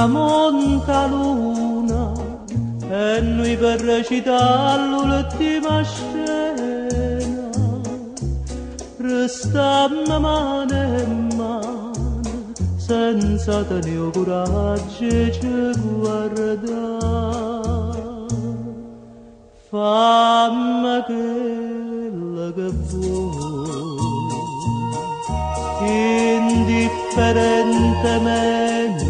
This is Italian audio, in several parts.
tramonta luna e noi per recitarlo l'ultima scena restammo mano in mano senza tenere coraggio di guardare. Fammi quello che vuoi, indifferentemente,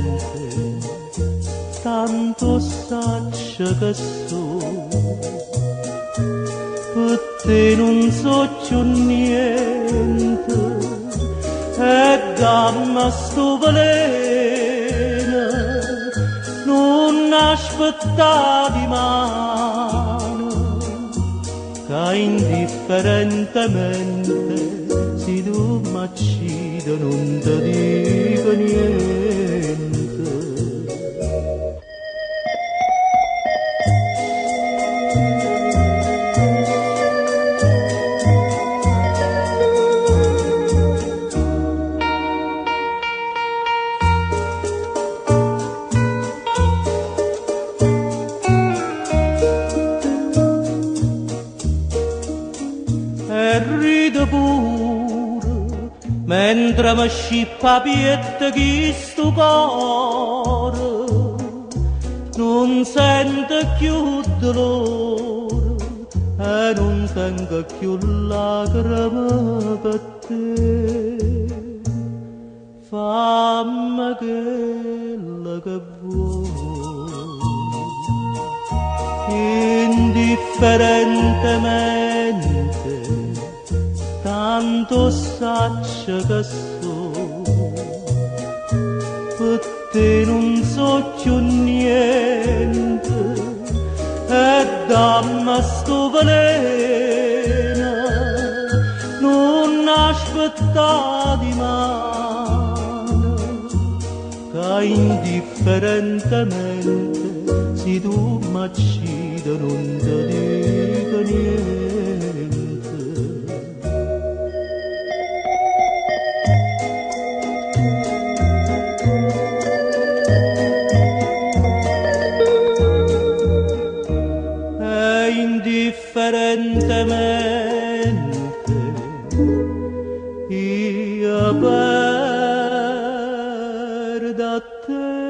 tanto saccio che so, per te non so più niente, e dammi sto veleno, non aspettare di mano, che indifferentemente si tu m'accide non ti dico niente. E rido pure mentre mi scippa pietta chi sto cuore non sente più dolore e non tengo più lacrime per te. Fammi quello che vuoi, indifferentemente, tanto saccio che so, per te non so più niente, e dammi sto veleno, non aspettare di mano, che indifferentemente, se tu m'accide non ti dico niente. Indifferentemente io perdo a te.